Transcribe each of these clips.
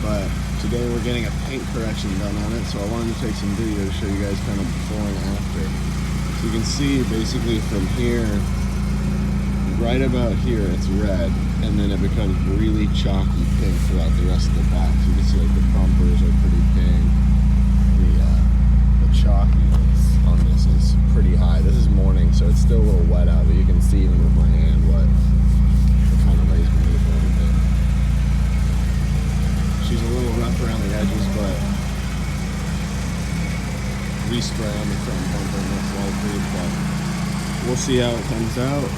but today we're getting a paint correction done on it, so I wanted to take some video to show you guys kind of before and after. So you can see basically from here, right about here it's red, and then it becomes really chalky pink throughout the rest of the back. So you can see like the bumpers are pretty pink. The chalkiness on this is pretty high. This is morning, so it's still a little wet out, but you can see even with my hand what it kind of lays beneath a little bit. She's a little rough around the edges, but respray on the front bumper most likely, but we'll see how it comes out.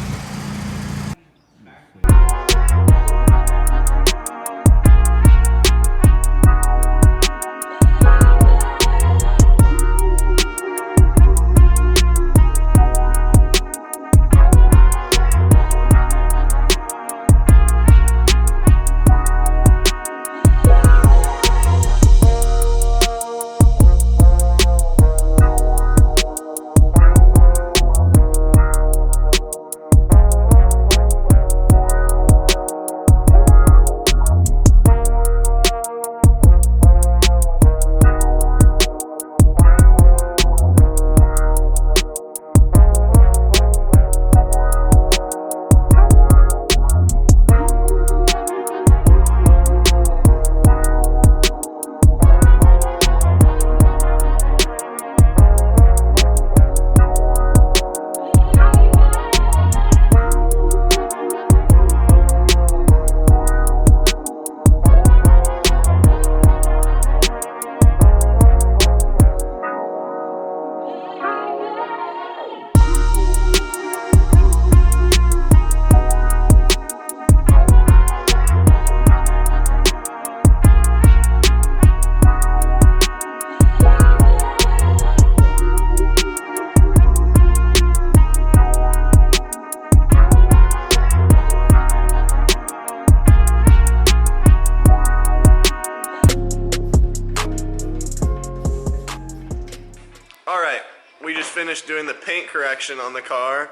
Finished doing the paint correction on the car.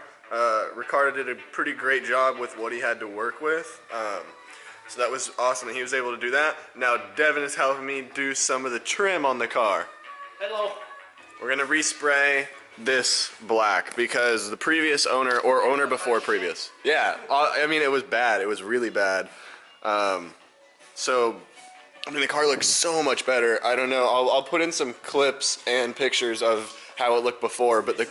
Ricardo did a pretty great job with what he had to work with. So that was awesome that he was able to do that. Now Devin is helping me do some of the trim on the car. Hello. We're gonna respray this black because the previous owner, or owner before previous. Yeah, I mean it was bad. It was really bad. So I mean the car looks so much better. I don't know. I'll put in some clips and pictures of how it looked before, but the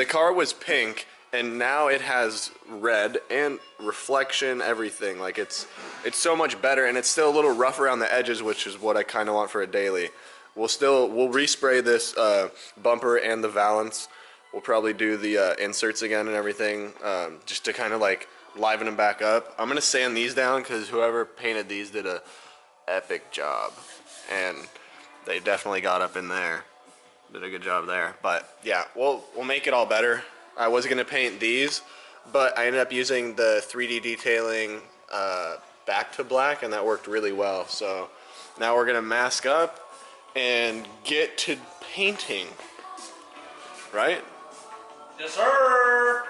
car was pink and now it has red and reflection, everything. Like it's so much better, and it's still a little rough around the edges, which is what I kind of want for a daily. We'll respray this bumper and the valance. We'll probably do the inserts again and everything, just to kind of like liven them back up. I'm gonna sand these down because whoever painted these did a epic job, and they definitely got up in there. Did a good job there, but yeah, we'll make it all better. I was gonna paint these, but I ended up using the 3D detailing back to black, and that worked really well. So now we're gonna mask up and get to painting, right? Yes, sir.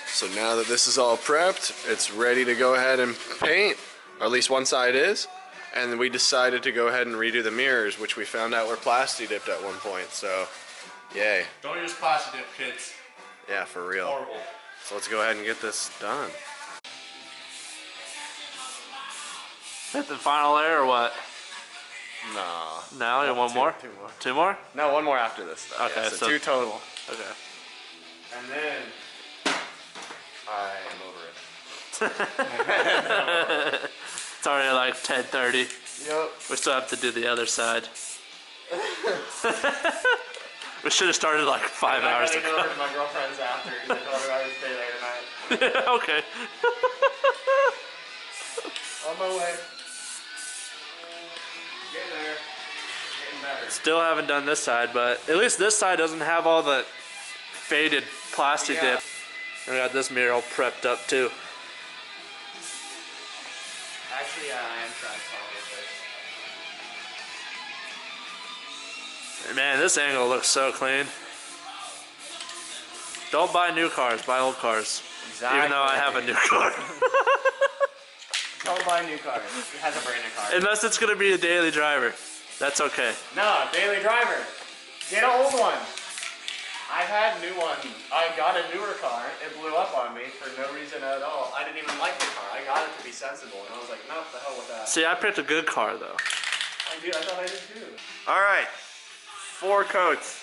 So now that this is all prepped, it's ready to go ahead and paint, or at least one side is. And we decided to go ahead and redo the mirrors, which we found out were plasti dipped at one point, so yay. Don't use plasti dip, kids. Yeah, for real. Horrible. So let's go ahead and get this done. Is that the final layer or what? No. No, you want more? Two more. Two more? No, one more after this. Though. Okay, Yeah, so 2 total. Okay. And then I am over it. It's already like 10:30. Yep. We still have to do the other side. We should have started like 5 hours ago. I gotta go to my girlfriend's after because I told her I would stay there tonight. Okay. On my way. Getting there. Getting better. Still haven't done this side, but at least this side doesn't have all the faded plastic dip. And we got this mirror all prepped up too. Actually, I am trying to follow this. Man, this angle looks so clean. Don't buy new cars, buy old cars. Exactly. Even though I have a new car. Don't buy new cars. It has a brand new car. Unless it's gonna be a daily driver. That's okay. No, daily driver. Get an old one. I've had new ones. I got a newer car. It blew up on me for no reason at all. I didn't even like the car. I got it to be sensible, and I was like, no, the hell with that. See, I picked a good car though. I thought I did too. All right, 4 coats.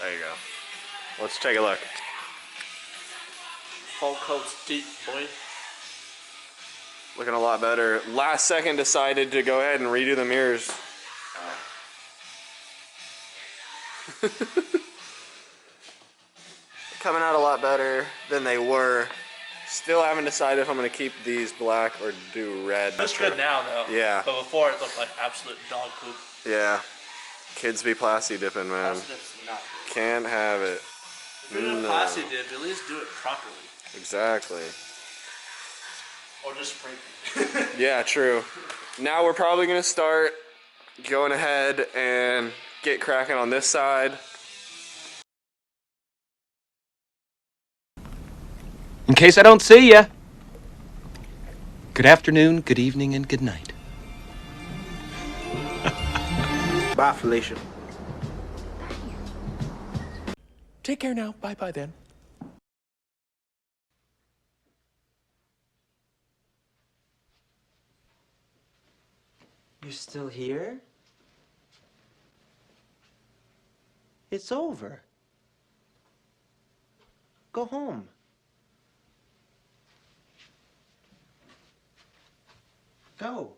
There you go. Let's take a look. Full coats deep, boy. Looking a lot better. Last second decided to go ahead and redo the mirrors. Coming out a lot better than they were. Still haven't decided if I'm going to keep these black or do red. Looks good now though. Yeah. But before it looked like absolute dog poop. Yeah. Kids be plasti dipping, man. That's not good. Can't have it. If you're doing plastic dip, at least do it properly. Exactly. Or just spray paint. Yeah, true. Now we're probably going to start going ahead and get cracking on this side. In case I don't see ya. Good afternoon, good evening, and good night. Bye, Felicia. Take care now. Bye-bye then. You're still here? It's over. Go home. Go.